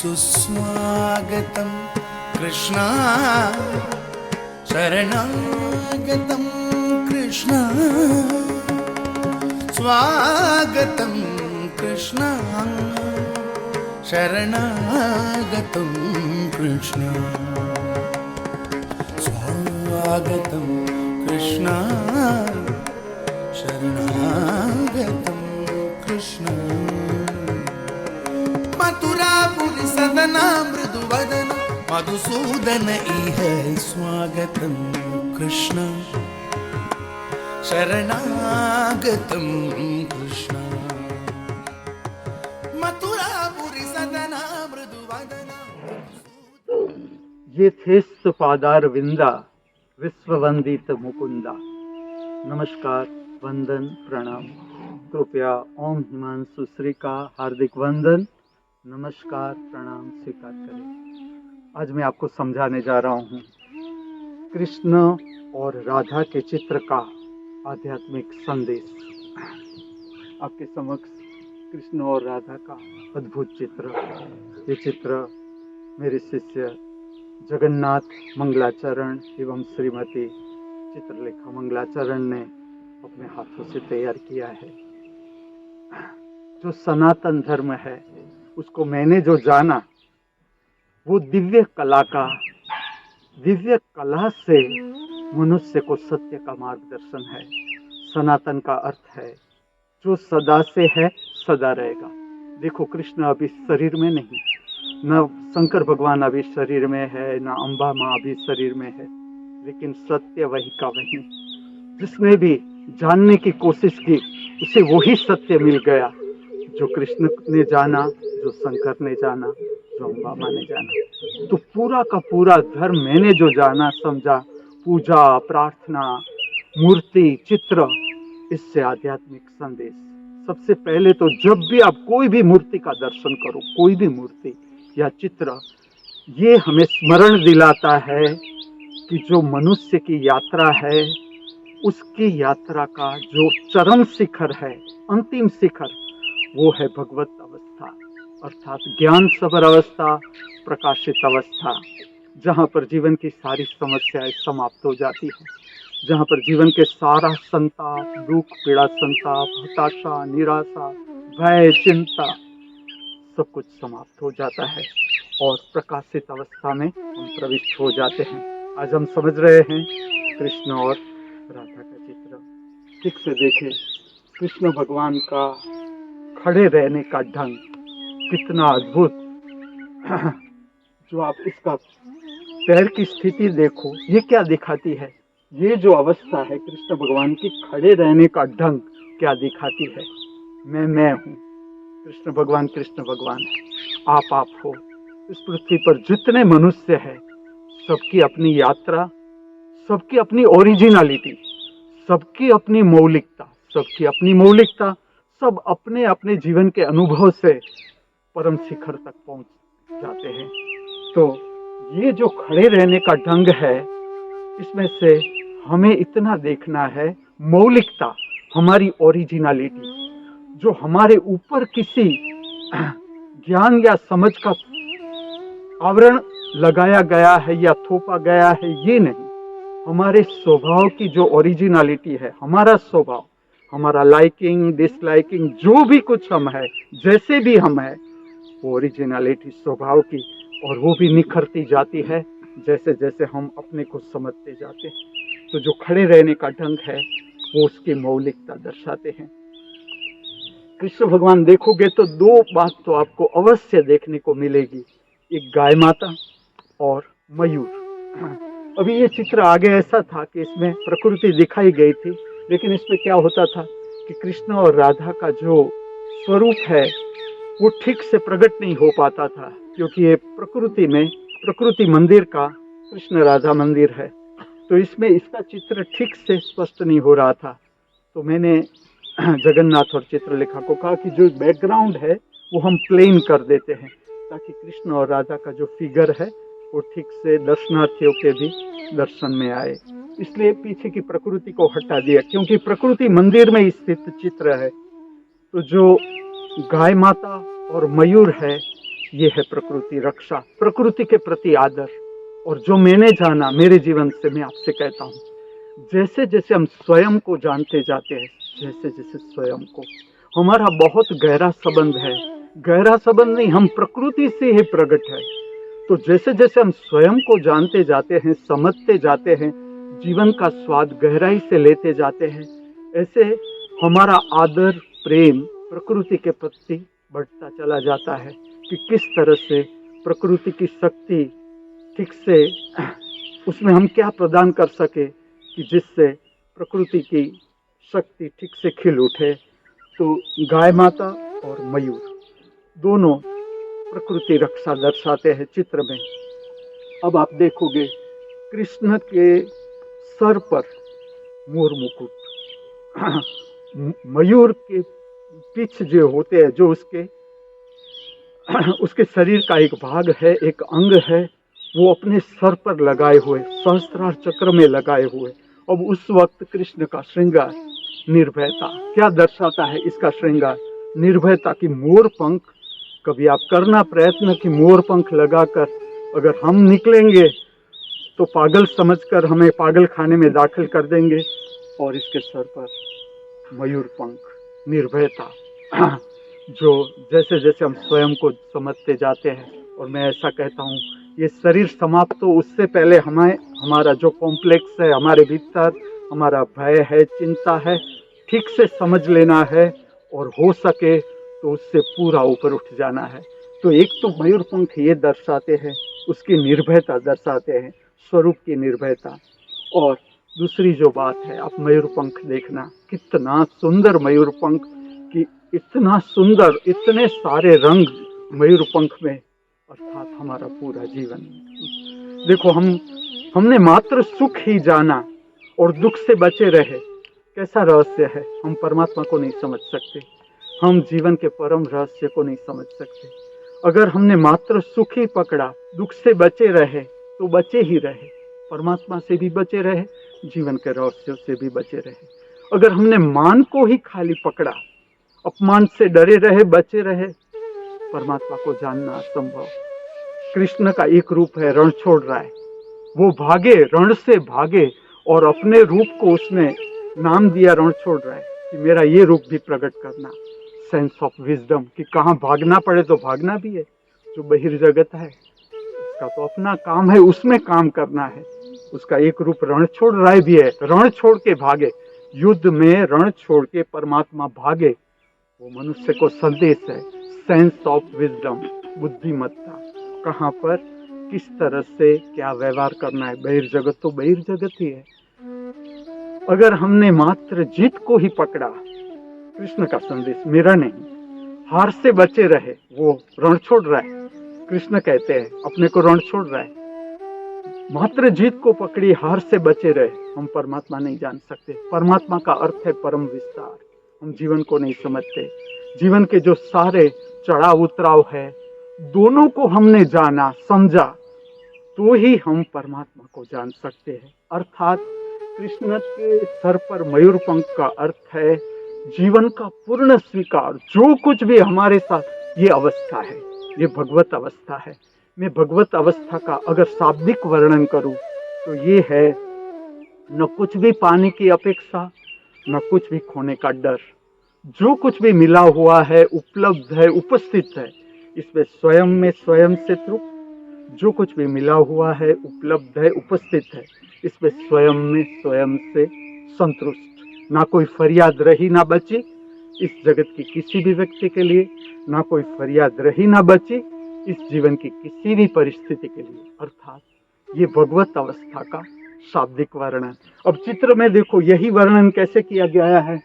सुस्वागतं कृष्णा शरणागतं कृष्णा स्वागतं कृष्णा शरणागतं कृष्णा स्वागतं कृष्णा शरणागतं कृष्णा मथुरापुरी सदना मृदुवदन मधुसूदन इह स्वागतं कृष्ण शरणागतं कृष्ण मथुरापुरी सदना मृदुवदन। ये थे सुपादार विंदा विश्ववंदित मुकुंदा। नमस्कार, वंदन, प्रणाम। कृपया ओम हिमांशु श्री का हार्दिक वंदन, नमस्कार, प्रणाम स्वीकार करें। आज मैं आपको समझाने जा रहा हूँ कृष्ण और राधा के चित्र का आध्यात्मिक संदेश। आपके समक्ष कृष्ण और राधा का अद्भुत चित्र। ये चित्र मेरे शिष्य जगन्नाथ मंगलाचरण एवं श्रीमती चित्रलेखा मंगलाचरण ने अपने हाथों से तैयार किया है। जो सनातन धर्म है उसको मैंने जो जाना वो दिव्य कला से मनुष्य को सत्य का मार्गदर्शन है। सनातन का अर्थ है जो सदा से है सदा रहेगा। देखो, कृष्ण अभी शरीर में नहीं, न शंकर भगवान अभी शरीर में है, न अम्बा माँ अभी शरीर में है, लेकिन सत्य वही का वही। जिसने भी जानने की कोशिश की उसे वही सत्य मिल गया जो कृष्ण ने जाना, जो शंकर ने जाना, जो अम्बा माँ ने जाना। तो पूरा का पूरा धर्म मैंने जो जाना समझा, पूजा, प्रार्थना, मूर्ति, चित्र, इससे आध्यात्मिक संदेश। सबसे पहले तो जब भी आप कोई भी मूर्ति का दर्शन करो, कोई भी मूर्ति या चित्र, ये हमें स्मरण दिलाता है कि जो मनुष्य की यात्रा है उसकी यात्रा का जो चरम शिखर है, अंतिम शिखर, वो है भगवत अवस्था, अर्थात ज्ञान सबर अवस्था, प्रकाशित अवस्था, जहाँ पर जीवन की सारी समस्याएं समाप्त हो जाती है, जहाँ पर जीवन के सारा संताप, दुख, पीड़ा, संताप, हताशा, निराशा, भय, चिंता, सब कुछ समाप्त हो जाता है और प्रकाशित अवस्था में हम प्रविष्ट हो जाते हैं। आज हम समझ रहे हैं कृष्ण और राधा का चित्र। ठीक से देखें, कृष्ण भगवान का खड़े रहने का ढंग कितना अद्भुत। जो आप इसका पैर की स्थिति देखो, ये क्या दिखाती है? ये जो अवस्था है कृष्ण भगवान की खड़े रहने का ढंग क्या दिखाती है? मैं हूँ, कृष्ण भगवान है, आप हो। इस पृथ्वी पर जितने मनुष्य हैं सबकी अपनी यात्रा, सबकी अपनी ओरिजिनलिटी, सबकी अपनी मौलिकता, सब अपने अपने जीवन के अनुभव से परम शिखर तक पहुंच जाते हैं। तो ये जो खड़े रहने का ढंग है, इसमें से हमें इतना देखना है मौलिकता, हमारी ओरिजिनलिटी, जो हमारे ऊपर किसी ज्ञान या समझ का आवरण लगाया गया है या थोपा गया है, ये नहीं। हमारे स्वभाव की जो ओरिजिनलिटी है, हमारा स्वभाव, हमारा लाइकिंग, डिसलाइकिंग, जो भी कुछ हम है, जैसे भी हम है, वो ओरिजिनलिटी स्वभाव की, और वो भी निखरती जाती है जैसे जैसे हम अपने को समझते जाते हैं। तो जो खड़े रहने का ढंग है वो उसकी मौलिकता दर्शाते हैं। कृष्ण भगवान देखोगे तो दो बात तो आपको अवश्य देखने को मिलेगी, एक गाय माता और मयूर। अभी ये चित्र आगे ऐसा था कि इसमें प्रकृति दिखाई गई थी, लेकिन इसमें क्या होता था कि कृष्ण और राधा का जो स्वरूप है वो ठीक से प्रकट नहीं हो पाता था, क्योंकि ये प्रकृति मंदिर का कृष्ण राधा मंदिर है, तो इसमें इसका चित्र ठीक से स्पष्ट नहीं हो रहा था। तो मैंने जगन्नाथ और चित्रलेखा को कहा कि जो बैकग्राउंड है वो हम प्लेन कर देते हैं, ताकि कृष्ण और राधा का जो फिगर है वो ठीक से दर्शनार्थियों के भी दर्शन में आए। इसलिए पीछे की प्रकृति को हटा दिया, क्योंकि प्रकृति मंदिर में स्थित चित्र है। तो जो गाय माता और मयूर है ये है प्रकृति रक्षा, प्रकृति के प्रति आदर। और जो मैंने जाना मेरे जीवन से, मैं आपसे कहता हूँ, जैसे जैसे हम स्वयं को जानते जाते हैं, जैसे जैसे स्वयं को, हमारा बहुत गहरा संबंध है, गहरा संबंध नहीं, हम प्रकृति से ही प्रकट है। तो जैसे जैसे हम स्वयं को जानते जाते हैं, समझते जाते हैं, जीवन का स्वाद गहराई से लेते जाते हैं, ऐसे हमारा आदर प्रेम प्रकृति के प्रति बढ़ता चला जाता है कि किस तरह से प्रकृति की शक्ति ठीक से उसमें हम क्या प्रदान कर सके कि जिससे प्रकृति की शक्ति ठीक से खिल उठे। तो गाय माता और मयूर दोनों प्रकृति रक्षा दर्शाते हैं चित्र में। अब आप देखोगे कृष्ण के सर पर मोर मुकुट, मयूर के पीछ जो होते हैं, जो उसके शरीर का एक भाग है, एक अंग है, वो अपने सर पर लगाए हुए, सहस्त्रार चक्र में लगाए हुए। अब उस वक्त कृष्ण का श्रृंगार निर्भयता क्या दर्शाता है? इसका श्रृंगार निर्भयता की मोर पंख। कभी आप करना प्रयत्न कि मोर पंख लगाकर अगर हम निकलेंगे तो पागल समझकर हमें पागल खाने में दाखिल कर देंगे। और इसके सर पर मयूर पंख, निर्भयता, जो जैसे जैसे हम स्वयं को समझते जाते हैं। और मैं ऐसा कहता हूँ, ये शरीर समाप्त हो उससे पहले हमारा जो कॉम्प्लेक्स है हमारे भीतर, हमारा भय है, चिंता है, ठीक से समझ लेना है और हो सके तो उससे पूरा ऊपर उठ जाना है। तो एक तो मयूर पंख ये दर्शाते हैं, उसकी निर्भयता दर्शाते हैं, स्वरूप की निर्भयता। और दूसरी जो बात है, आप मयूर पंख देखना, कितना सुंदर मयूर पंख, कि इतना सुंदर, इतने सारे रंग मयूर पंख में, अर्थात हमारा पूरा जीवन। देखो, हमने मात्र सुख ही जाना और दुख से बचे रहे, कैसा रहस्य है, हम परमात्मा को नहीं समझ सकते, हम जीवन के परम रहस्य को नहीं समझ सकते। अगर हमने मात्र सुख ही पकड़ा, दुख से बचे रहे तो बचे ही रहे, परमात्मा से भी बचे रहे, जीवन के रहस्यों से भी बचे रहे। अगर हमने मान को ही खाली पकड़ा, अपमान से डरे रहे, बचे रहे, परमात्मा को जानना असंभव। कृष्ण का एक रूप है रण छोड़ रहा है, वो भागे, रण से भागे और अपने रूप को उसने नाम दिया रण छोड़ रहा है कि मेरा ये रूप भी प्रकट करना। सेंस ऑफ विजडम कि कहाँ भागना पड़े तो भागना भी है। जो बहिर्जगत है उसका तो अपना काम है, उसमें काम करना है। उसका एक रूप रण छोड़ रहा भी है, रण छोड़ के भागे, युद्ध में रण छोड़ के परमात्मा भागे, वो मनुष्य को संदेश है। सेंस ऑफ विजडम, बुद्धिमत्ता, कहाँ पर किस तरह से क्या व्यवहार करना है। बहिर्जगत तो बहिर्जगत ही है। अगर हमने मात्र जीत को ही पकड़ा, कृष्ण का संदेश मेरा नहीं, हार से बचे रहे, वो रण छोड़ रहा है। कृष्ण कहते हैं अपने को रण छोड़ रहा है, मात्र जीत को पकड़ी, हार से बचे रहे, हम परमात्मा नहीं जान सकते। परमात्मा का अर्थ है परम विस्तार। हम जीवन को नहीं समझते, जीवन के जो सारे चढ़ाव उतराव है, दोनों को हमने जाना समझा तो ही हम परमात्मा को जान सकते हैं। अर्थात कृष्ण के सर पर मयूर पंख का अर्थ है जीवन का पूर्ण स्वीकार। जो कुछ भी हमारे साथ, ये अवस्था है, ये भगवत अवस्था है। मैं भगवत अवस्था का अगर शाब्दिक वर्णन करूं तो ये है, न कुछ भी पाने की अपेक्षा, न कुछ भी खोने का डर। जो कुछ भी मिला हुआ है, उपलब्ध है, उपस्थित है, इसमें स्वयं में स्वयं से तृप्त। जो कुछ भी मिला हुआ है, उपलब्ध है, उपस्थित है, इसमें स्वयं में स्वयं से संतुष्ट। ना कोई फरियाद रही ना बची इस जगत की किसी भी व्यक्ति के लिए, ना कोई फरियाद रही ना बची इस जीवन की किसी भी परिस्थिति के लिए। अर्थात ये भगवत अवस्था का शाब्दिक वर्णन। अब चित्र में देखो, यही वर्णन कैसे किया गया है।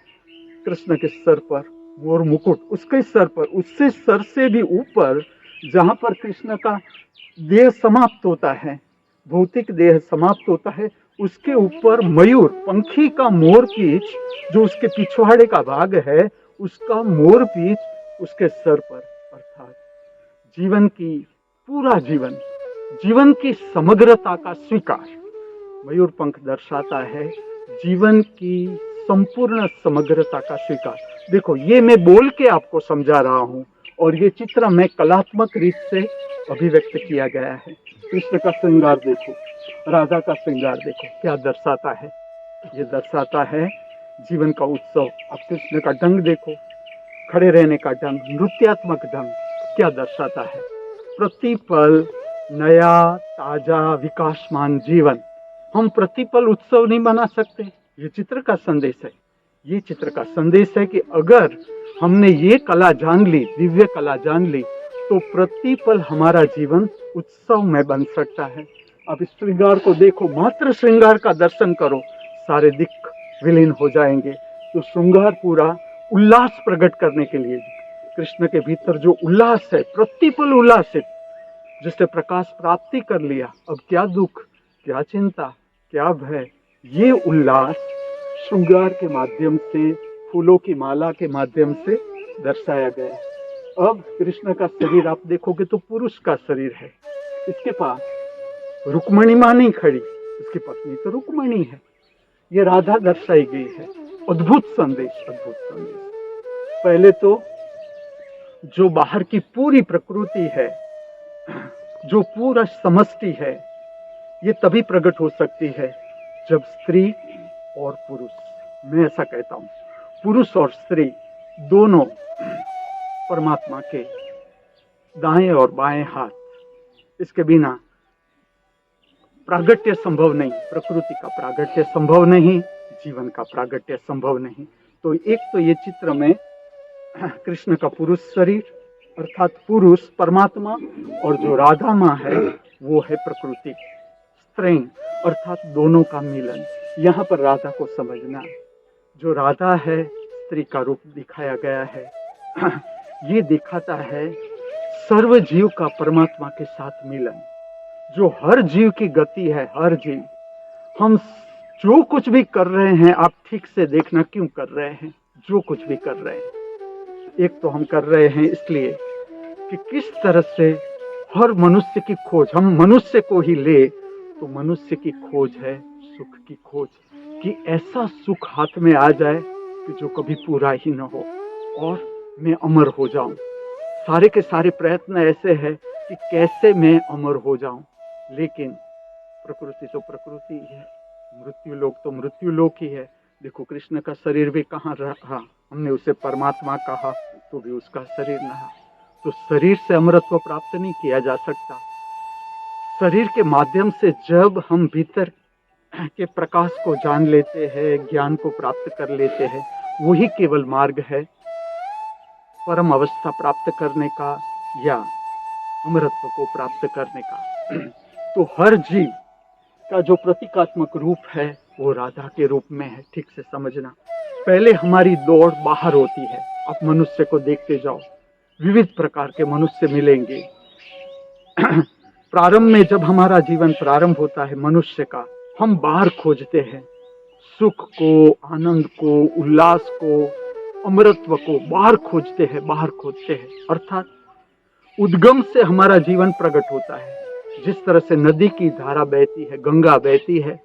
कृष्ण के सर पर मोर मुकुट, उसके सर पर, उससे सर से भी ऊपर, जहां पर कृष्ण का देह समाप्त होता है, भौतिक देह समाप्त होता है, उसके ऊपर मयूर पंखी का मोर पीछ, जो उसके पिछवाड़े का भाग है, उसका मोर पीछ उसके सर पर। अर्थात जीवन की, पूरा जीवन, जीवन की समग्रता का स्वीकार मयूर पंख दर्शाता है। जीवन की संपूर्ण समग्रता का स्वीकार। देखो, ये मैं बोल के आपको समझा रहा हूँ और ये चित्र में कलात्मक रीत से अभिव्यक्त किया गया है। कृष्ण का श्रृंगार देखो, राधा का श्रृंगार देखो, क्या दर्शाता है? ये दर्शाता है जीवन का उत्सव। अब कृष्ण का ढंग देखो, खड़े रहने का ढंग, नृत्यात्मक ढंग क्या दर्शाता है? प्रतिपल नया ताजा विकासमान जीवन। हम प्रतिपल उत्सव नहीं मना सकते, ये चित्र का संदेश है। ये चित्र का संदेश है कि अगर हमने ये कला जान ली, दिव्य कला जान ली, तो प्रतिपल हमारा जीवन उत्सव में बन सकता है। अब इस श्रृंगार को देखो, मात्र श्रृंगार का दर्शन करो, सारे दिक्क विलीन हो जाएंगे। तो श्रृंगार पूरा उल्लास प्रकट करने के लिए, कृष्ण के भीतर जो उल्लास है, प्रतिपल उल्लास है, जिससे प्रकाश प्राप्ति कर लिया, अब क्या दुख, क्या चिंता, क्या भय, ये उल्लास श्रृंगार के माध्यम से, फूलों की माला के माध्यम से दर्शाया गया। अब कृष्ण का शरीर आप देखोगे तो पुरुष का शरीर है, इसके पास रुक्मणी मां नहीं खड़ी, इसकी पत्नी तो रुक्मणी है। ये राधा दर्शाई गई है। अद्भुत संदेश, अद्भुत संदेश। पहले तो जो बाहर की पूरी प्रकृति है, जो पूरा समष्टि है, ये तभी प्रकट हो सकती है जब स्त्री और पुरुष, मैं ऐसा कहता हूं, पुरुष और स्त्री दोनों परमात्मा के दाएं और बाएं हाथ, इसके बिना प्रागट्य संभव नहीं, प्रकृति का प्रागट्य संभव नहीं, जीवन का प्रागट्य संभव नहीं। तो एक तो ये चित्र में कृष्ण का पुरुष शरीर अर्थात पुरुष परमात्मा, और जो राधा माँ है वो है प्रकृति, स्त्री अर्थात दोनों का मिलन। यहाँ पर राधा को समझना, जो राधा है स्त्री का रूप दिखाया गया है, ये दिखाता है सर्व जीव का परमात्मा के साथ मिलन, जो हर जीव की गति है। हर जीव, हम जो कुछ भी कर रहे हैं, आप ठीक से देखना क्यों कर रहे हैं, जो कुछ भी कर रहे हैं, एक तो हम कर रहे हैं इसलिए कि किस तरह से हर मनुष्य की खोज, हम मनुष्य को ही ले तो मनुष्य की खोज है सुख की खोज, कि ऐसा सुख हाथ में आ जाए कि जो कभी पूरा ही न हो और मैं अमर हो जाऊं। सारे के सारे प्रयत्न ऐसे है कि कैसे मैं अमर हो जाऊं, लेकिन प्रकृति तो प्रकृति ही है, मृत्यु लोक तो मृत्यु लोक ही है। देखो कृष्ण का शरीर भी कहाँ रहा, हमने उसे परमात्मा कहा तो भी उसका शरीर न रहा। तो शरीर से अमरत्व प्राप्त नहीं किया जा सकता। शरीर के माध्यम से जब हम भीतर के प्रकाश को जान लेते हैं, ज्ञान को प्राप्त कर लेते हैं, वही केवल मार्ग है परम अवस्था प्राप्त करने का या अमरत्व को प्राप्त करने का। तो हर जीव का जो प्रतीकात्मक रूप है वो राधा के रूप में है, ठीक से समझना। पहले हमारी दौड़ बाहर होती है, आप मनुष्य को देखते जाओ, विविध प्रकार के मनुष्य मिलेंगे। प्रारंभ में जब हमारा जीवन प्रारंभ होता है मनुष्य का, हम बाहर खोजते हैं सुख को, आनंद को, उल्लास को, अमरत्व को बाहर खोजते हैं, बाहर खोजते हैं। अर्थात उद्गम से हमारा जीवन प्रकट होता है। जिस तरह से नदी की धारा बहती है, गंगा बहती है,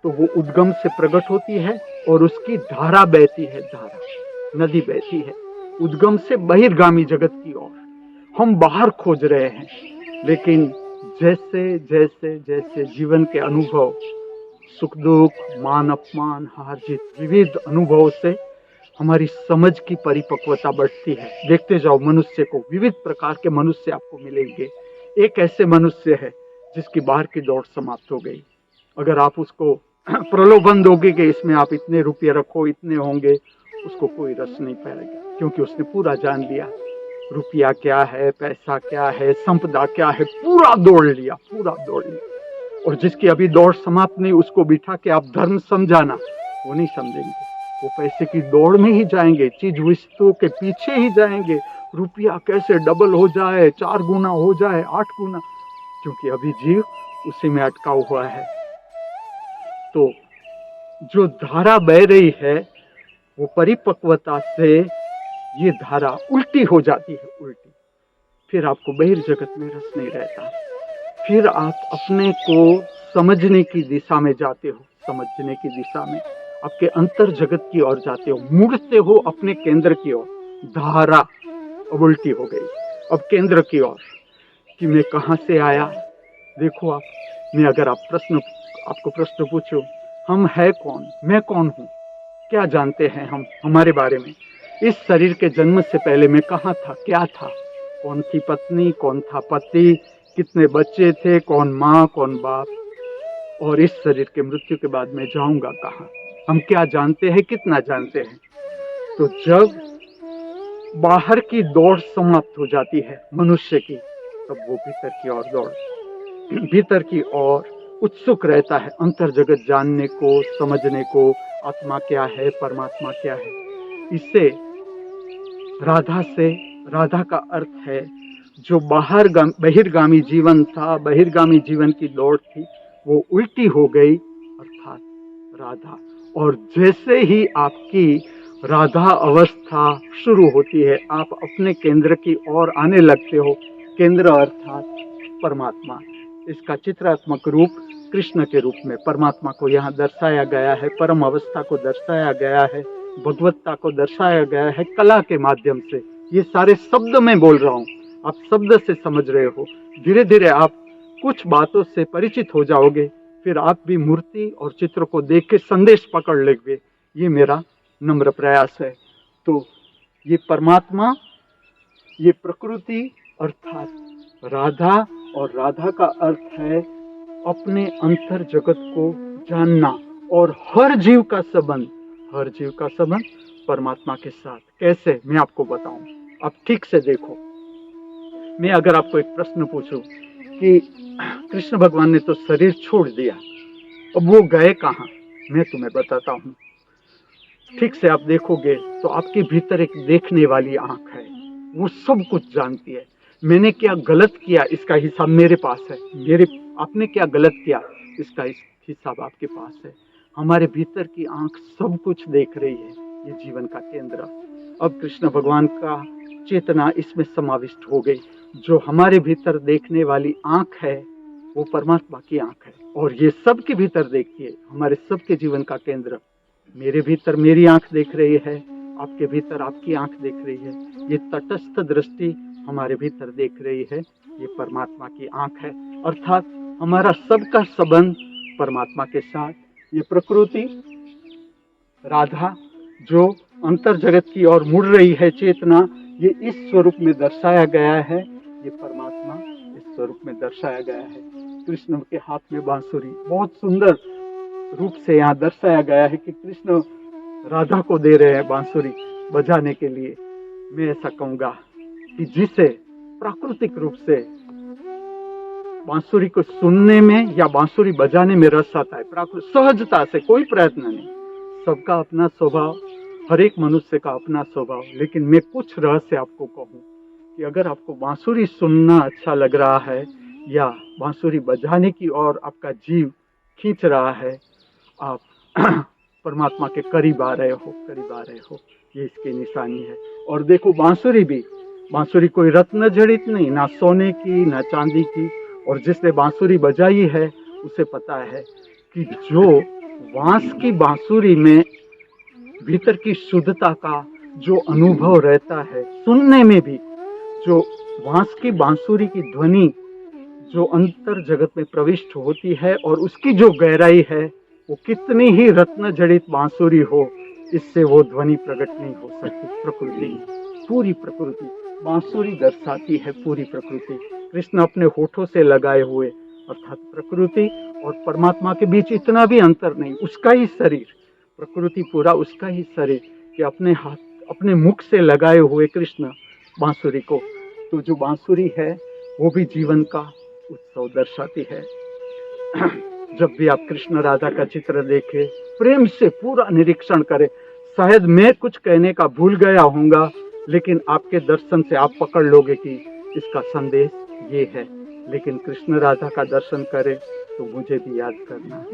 तो वो उद्गम से प्रकट होती है और उसकी धारा बहती है, धारा नदी बहती है उद्गम से बहिर्गामी जगत की ओर। हम बाहर खोज रहे हैं, लेकिन जैसे जैसे जैसे जीवन के अनुभव, सुख दुख, मान अपमान, हार जीत, विविध अनुभवों से हमारी समझ की परिपक्वता बढ़ती है। देखते जाओ मनुष्य को, विविध प्रकार के मनुष्य आपको मिलेंगे। एक ऐसे मनुष्य है जिसकी बाहर की दौड़ समाप्त हो गई, अगर आप उसको प्रलोभन दोगे कि इसमें आप इतने रुपये रखो, इतने होंगे, उसको कोई रस नहीं पाएगा, क्योंकि उसने पूरा जान लिया रुपया क्या है, पैसा क्या है, संपदा क्या है, पूरा दौड़ लिया, पूरा दौड़ लिया। और जिसकी अभी दौड़ समाप्त नहीं, उसको बिठा के आप धर्म समझाना, वो नहीं समझेंगे, वो पैसे की दौड़ में ही जाएंगे, चीज वस्तुओं के पीछे ही जाएंगे। रुपया कैसे डबल हो जाए, 4 गुना हो जाए, 8 गुना, क्योंकि अभी जीव उसी में अटका हुआ है। तो जो धारा बह रही है वो परिपक्वता से ये धारा उल्टी हो जाती है, उल्टी। फिर आपको बहिर्जगत में रस नहीं रहता, फिर आप अपने को समझने की दिशा में जाते हो, समझने की दिशा में आपके अंतर जगत की ओर जाते हो, मुड़ते हो अपने केंद्र की ओर। धारा अब उल्टी हो गई, अब केंद्र की ओर कि मैं कहाँ से आया। देखो आप, मैं अगर आपको प्रश्न पूछूं, हम है कौन, मैं कौन हूँ, क्या जानते हैं हम हमारे बारे में। इस शरीर के जन्म से पहले मैं कहाँ था, क्या था, कौन थी पत्नी, कौन था पति, कितने बच्चे थे, कौन माँ कौन बाप, और इस शरीर के मृत्यु के बाद मैं जाऊंगा कहाँ, हम क्या जानते हैं, कितना जानते हैं। तो जब बाहर की दौड़ समाप्त हो जाती है मनुष्य की, तब वो भीतर की ओर उत्सुक रहता है, अंतर जगत जानने को, समझने को, आत्मा क्या है, परमात्मा क्या है। इससे राधा का अर्थ है जो बहिर्गामी जीवन था, बहिर्गामी जीवन की दौड़ थी, वो उल्टी हो गई, अर्थात राधा। और जैसे ही आपकी राधा अवस्था शुरू होती है, आप अपने केंद्र की ओर आने लगते हो। केंद्र अर्थात परमात्मा। इसका चित्रात्मक रूप कृष्ण के रूप में परमात्मा को यहाँ दर्शाया गया है, परम अवस्था को दर्शाया गया है, भगवत्ता को दर्शाया गया है कला के माध्यम से। ये सारे शब्द मैं बोल रहा हूँ, आप शब्द से समझ रहे हो। धीरे धीरे आप कुछ बातों से परिचित हो जाओगे, फिर आप भी मूर्ति और चित्र को देख के संदेश पकड़ लेंगे। ये मेरा नम्र प्रयास है। तो ये परमात्मा, ये प्रकृति अर्थात राधा, और राधा का अर्थ है अपने अंतर जगत को जानना, और हर जीव का संबंध परमात्मा के साथ। कैसे, मैं आपको बताऊं, आप ठीक से देखो। मैं अगर आपको एक प्रश्न पूछूं कि कृष्ण भगवान ने तो शरीर छोड़ दिया, अब वो गए कहाँ, मैं तुम्हें बताता हूँ। ठीक से आप देखोगे तो आपके भीतर एक देखने वाली आंख है, वो सब कुछ जानती है। मैंने क्या गलत किया इसका हिसाब मेरे पास है, आपने क्या गलत किया इसका हिसाब आपके पास है। हमारे भीतर की आंख सब कुछ देख रही है, ये जीवन का केंद्र। अब कृष्ण भगवान का चेतना इसमें समाविष्ट हो गई। जो हमारे भीतर देखने वाली आंख है वो परमात्मा की आंख है, और ये सबके भीतर देखती है, हमारे सबके जीवन का केंद्र। मेरे भीतर मेरी आंख देख रही है, आपके भीतर आपकी आंख देख रही है। ये तटस्थ दृष्टि हमारे भीतर देख रही है, ये परमात्मा की आंख है। अर्थात हमारा सबका संबंध परमात्मा के साथ। ये प्रकृति राधा जो अंतर जगत की ओर मुड़ रही है चेतना, ये इस स्वरूप में दर्शाया गया है। ये परमात्मा इस स्वरूप में दर्शाया गया है। कृष्ण के हाथ में बांसुरी, बहुत सुंदर रूप से यहाँ दर्शाया गया है कि कृष्ण राधा को दे रहे हैं बांसुरी बजाने के लिए। मैं ऐसा कहूंगा कि जिसे प्राकृतिक रूप से बांसुरी को सुनने में या बांसुरी बजाने में रस आता है, सहजता से, कोई प्रयत्न नहीं। सबका अपना स्वभाव, हर एक मनुष्य का अपना स्वभाव। लेकिन मैं कुछ रहस्य आपको कहूँ कि अगर आपको बांसुरी सुनना अच्छा लग रहा है या बांसुरी बजाने की ओर आपका जीव खींच रहा है, आप परमात्मा के करीब आ रहे हो, ये इसकी निशानी है। और देखो बांसुरी कोई रत्न जड़ित नहीं, ना सोने की ना चांदी की। और जिसने बांसुरी बजाई है उसे पता है कि जो बांस की बांसुरी में भीतर की शुद्धता का जो अनुभव रहता है, सुनने में भी जो बांस की बांसुरी की ध्वनि जो अंतर जगत में प्रविष्ट होती है, और उसकी जो गहराई है, वो कितनी ही रत्न जड़ित बांसुरी हो, इससे वो ध्वनि प्रकट नहीं हो सकती। पूरी प्रकृति बांसुरी दर्शाती है, पूरी प्रकृति। कृष्ण अपने होठों से लगाए हुए, अर्थात प्रकृति और परमात्मा के बीच इतना भी अंतर नहीं, उसका ही शरीर, प्रकृति पूरा उसका ही शरीर, कि अपने मुख से लगाए हुए कृष्ण बांसुरी को। तो जो बांसुरी है वो भी जीवन का उत्सव दर्शाती है। जब भी आप कृष्ण राधा का चित्र देखें, प्रेम से पूरा निरीक्षण करें। शायद मैं कुछ कहने का भूल गया होऊंगा, लेकिन आपके दर्शन से आप पकड़ लोगे कि इसका संदेश ये है। लेकिन कृष्ण राधा का दर्शन करें तो मुझे भी याद करना।